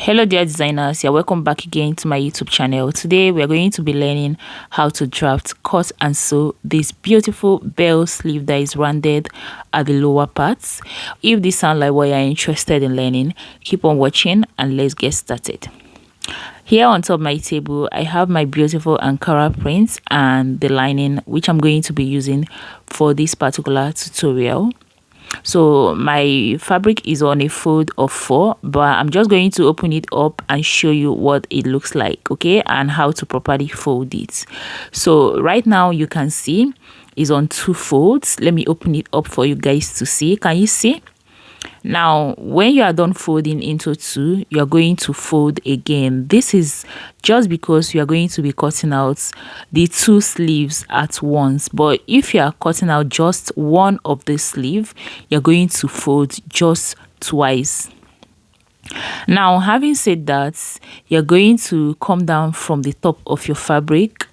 Hello dear designers, you're welcome back again to my YouTube channel. Today we are going to be learning how to draft, cut and sew this beautiful bell sleeve that is rounded at the lower parts. If this sounds like what you're interested in learning, keep on watching and let's get started. Here on top of my table, I have my beautiful Ankara prints and the lining which I'm going to be using for this particular tutorial. So my fabric is on a fold of 4, but I'm just going to open it up and show you what it looks like, okay, and how to properly fold it. So right now you can see it's on 2 folds. Let me open it up for you guys to see. Can you see? Now when you are done folding into 2, you are going to fold again. This is just because you are going to be cutting out the 2 sleeves at once, but if you are cutting out just one of the sleeve, you're going to fold just twice. Now having said that, you're going to come down from the top of your fabric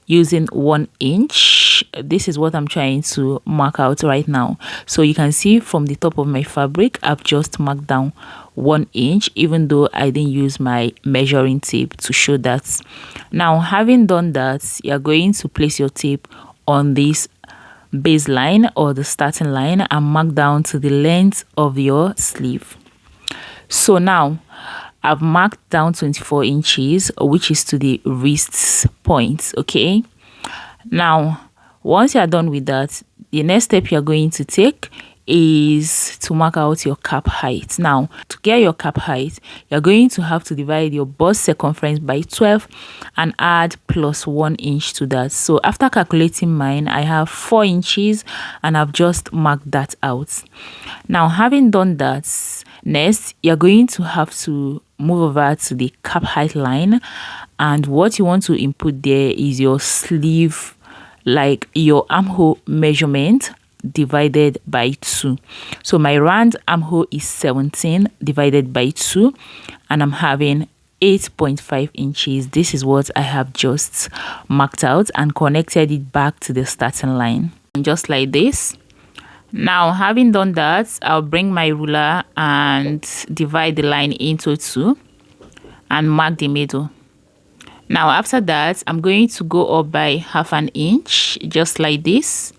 using 1 inch. This is what I'm trying to mark out right now. So you can see from the top of my fabric, I've just marked down 1 inch, even though I didn't use my measuring tape to show that. Now having done that, you're going to place your tape on this baseline or the starting line and mark down to the length of your sleeve. So now I've marked down 24 inches, which is to the wrist point, okay? Now, once you're done with that, the next step you're going to take is to mark out your cap height. Now, to get your cap height, you're going to have to divide your bust circumference by 12 and add plus 1 inch to that. So after calculating mine, I have 4 inches and I've just marked that out. Now, having done that, next, you're going to have to move over to the cap height line, and what you want to input there is your sleeve, like your armhole measurement divided by 2. So my round armhole is 17 divided by 2 and I'm having 8.5 inches. This is what I have just marked out and connected it back to the starting line, just like this. Now having done that, I'll bring my ruler and divide the line into 2 and mark the middle. Now after that, I'm going to go up by ½ an inch, just like this.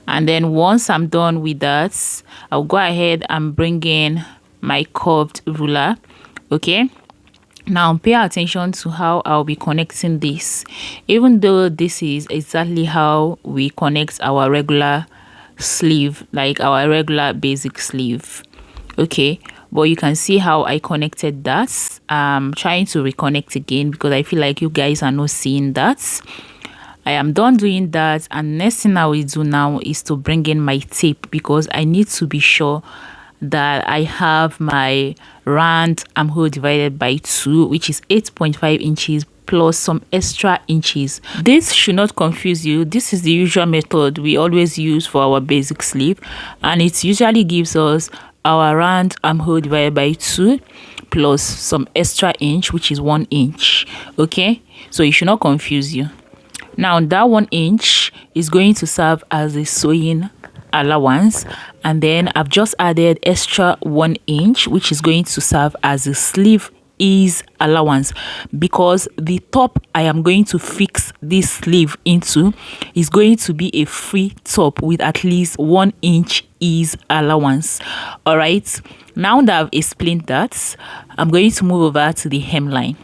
And then once I'm done with that, I'll go ahead and bring in my curved ruler, okay? Now pay attention to how I'll be connecting this. Even though this is exactly how we connect our regular sleeve, like our regular basic sleeve, okay, but you can see how I connected that. I'm trying to reconnect again because I feel like you guys are not seeing that. I am done doing that, and next thing I will do now is to bring in my tape because I need to be sure that I have my round armhole divided by 2, which is 8.5 inches plus some extra inches. This should not confuse you. This is the usual method we always use for our basic sleeve, and it usually gives us our round armhole divided by 2 plus some extra inch, which is 1 inch, okay? So it should not confuse you. Now that 1 inch is going to serve as a sewing allowance, and then I've just added extra 1 inch, which is going to serve as a sleeve ease allowance, because the top I am going to fix this sleeve into is going to be a free top with at least 1 inch ease allowance. All right, now that I've explained that, I'm going to move over to the hemline.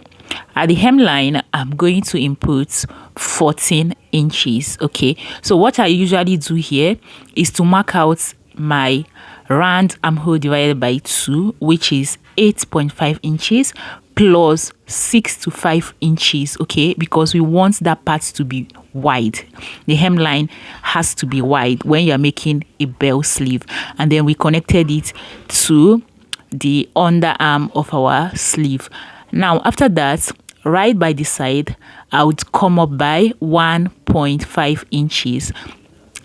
At the hemline, I'm going to input 14 inches, okay? So what I usually do here is to mark out my round armhole divided by 2, which is 8.5 inches plus 6 to 5 inches, okay? Because we want that part to be wide. The hemline has to be wide when you're making a bell sleeve. And then we connected it to the underarm of our sleeve. Now after that, right by the side, I would come up by 1.5 inches.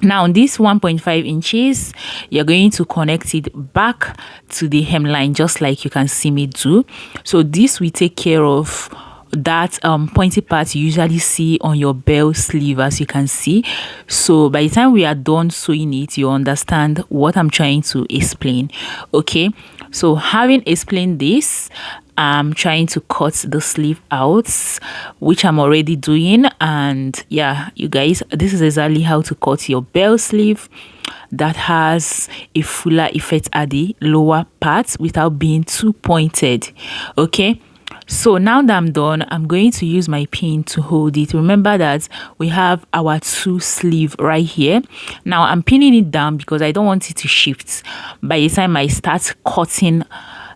Now this 1.5 inches, you're going to connect it back to the hemline, just like you can see me do. So this will take care of that pointy part you usually see on your bell sleeve, as you can see. So by the time we are done sewing it, you understand what I'm trying to explain, okay? So having explained this, I'm trying to cut the sleeve out, which I'm already doing. And yeah, you guys, this is exactly how to cut your bell sleeve that has a fuller effect at the lower part without being too pointed. Okay, so now that I'm done, I'm going to use my pin to hold it. Remember that we have our 2 sleeve right here. Now I'm pinning it down because I don't want it to shift by the time I start cutting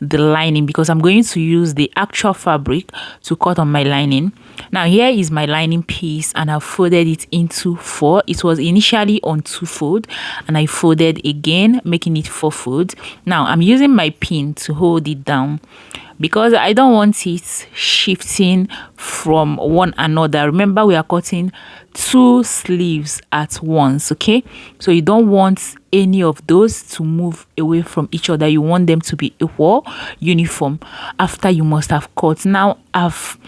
the lining, because I'm going to use the actual fabric to cut on my lining. Now here is my lining piece, and I've folded it into 4. It was initially on 2 fold, and I folded again, making it 4 fold. Now I'm using my pin to hold it down because I don't want it shifting from one another. Remember, we are cutting 2 sleeves at once, okay? So you don't want any of those to move away from each other. You want them to be equal, uniform after you must have cut. Now I've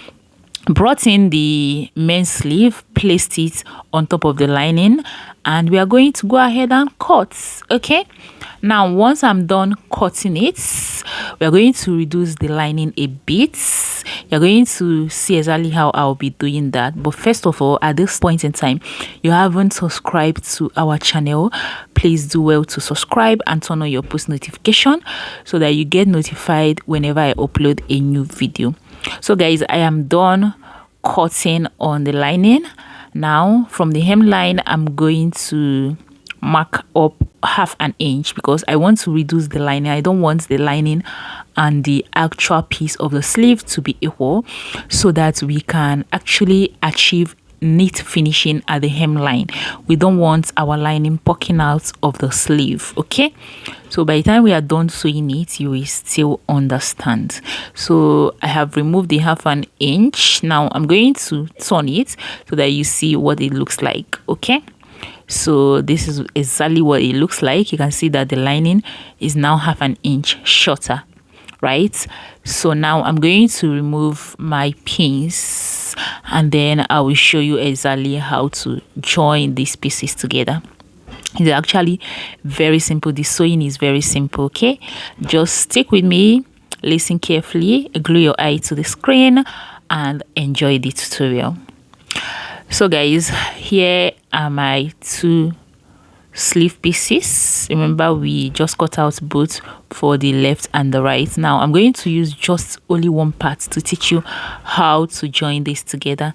brought in the main sleeve, placed it on top of the lining, and we are going to go ahead and cut. Okay, now once I'm done cutting it, we are going to reduce the lining a bit. You're going to see exactly how I'll be doing that. But first of all, at this point in time, you haven't subscribed to our channel, please do well to subscribe and turn on your post notification so that you get notified whenever I upload a new video. So guys, I am done cutting on the lining. Now from the hemline, I'm going to mark up ½ inch because I want to reduce the lining. I don't want the lining and the actual piece of the sleeve to be equal, so that we can actually achieve neat finishing at the hemline. We don't want our lining poking out of the sleeve. Okay, so by the time we are done sewing it, you will still understand. So I have removed the ½ inch. Now I'm going to turn it so that you see what it looks like. Okay, so this is exactly what it looks like. You can see that the lining is now ½ inch shorter, right? So now I'm going to remove my pins, and then I will show you exactly how to join these pieces together. It's actually very simple. The sewing is very simple. Okay, just stick with me, listen carefully, glue your eye to the screen, and enjoy the tutorial. So guys, here are my 2 sleeve pieces. Remember, we just cut out both for the left and the right. Now I'm going to use just only one part to teach you how to join this together.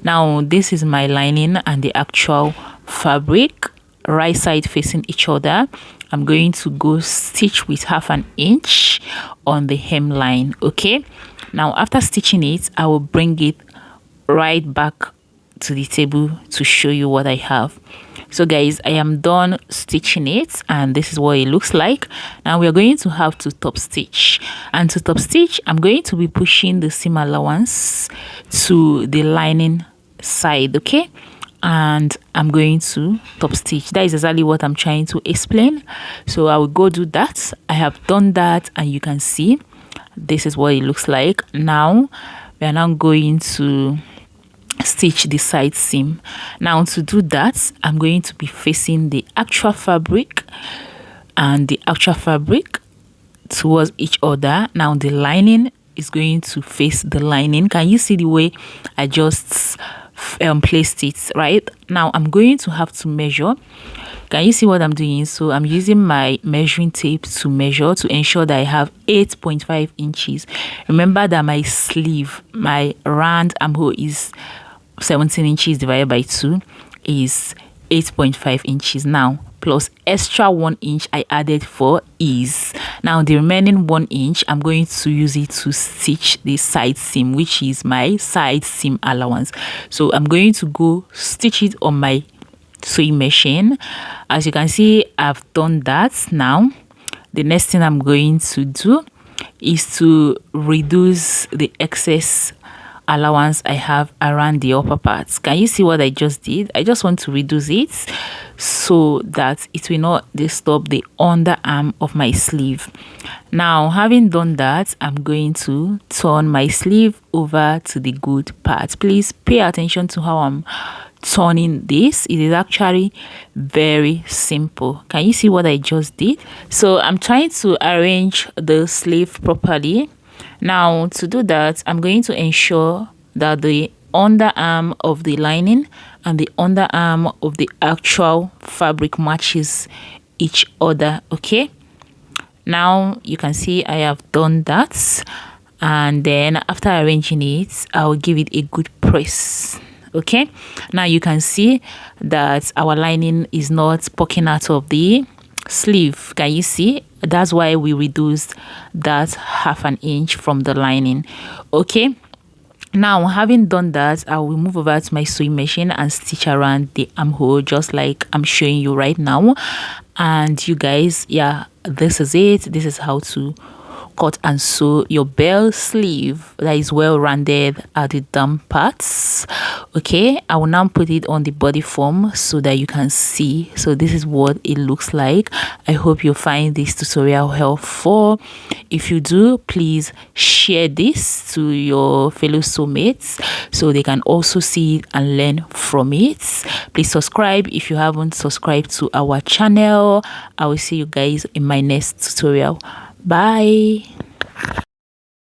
Now this is my lining and the actual fabric, right side facing each other. I'm going to go stitch with ½ inch on the hemline. Okay, now after stitching it, I will bring it right back to the table to show you what I have. So guys, I am done stitching it, and this is what it looks like. Now we are going to have to top stitch, and to top stitch, I'm going to be pushing the seam allowance to the lining side. Okay, and I'm going to top stitch. That is exactly what I'm trying to explain. So I will go do that. I have done that, and you can see this is what it looks like. Now we are now going to stitch the side seam. Now to do that, I'm going to be facing the actual fabric and the actual fabric towards each other. Now the lining is going to face the lining. Can you see the way I just placed it? Right now I'm going to have to measure. Can you see what I'm doing? So I'm using my measuring tape to measure to ensure that I have 8.5 inches. Remember that my sleeve, my round armhole is 17 inches divided by 2 is 8.5 inches. Now plus extra 1 inch I added for ease. Now the remaining 1 inch, I'm going to use it to stitch the side seam, which is my side seam allowance. So I'm going to go stitch it on my sewing machine. As you can see, I've done that. Now the next thing I'm going to do is to reduce the excess allowance I have around the upper parts. Can you see what I just did? I just want to reduce it so that it will not disturb the underarm of my sleeve. Now having done that, I'm going to turn my sleeve over to the good part. Please pay attention to how I'm turning this. It is actually very simple. Can you see what I just did? So I'm trying to arrange the sleeve properly. Now to do that, I'm going to ensure that the underarm of the lining and the underarm of the actual fabric matches each other. Okay, now you can see I have done that, and then after arranging it, I'll give it a good press. Okay, now you can see that our lining is not poking out of the sleeve. Can you see? That's why we reduced that half an inch from the lining. Okay, now having done that, I will move over to my sewing machine and stitch around the armhole just like I'm showing you right now. And you guys, yeah, this is it. This is how to cut and sew your bell sleeve that is well rounded at the down parts. Okay, I will now put it on the body form so that you can see. So this is what it looks like. I hope you find this tutorial helpful. If you do, please share this to your fellow soulmates so they can also see it and learn from it. Please subscribe if you haven't subscribed to our channel. I will see you guys in my next tutorial. Bye.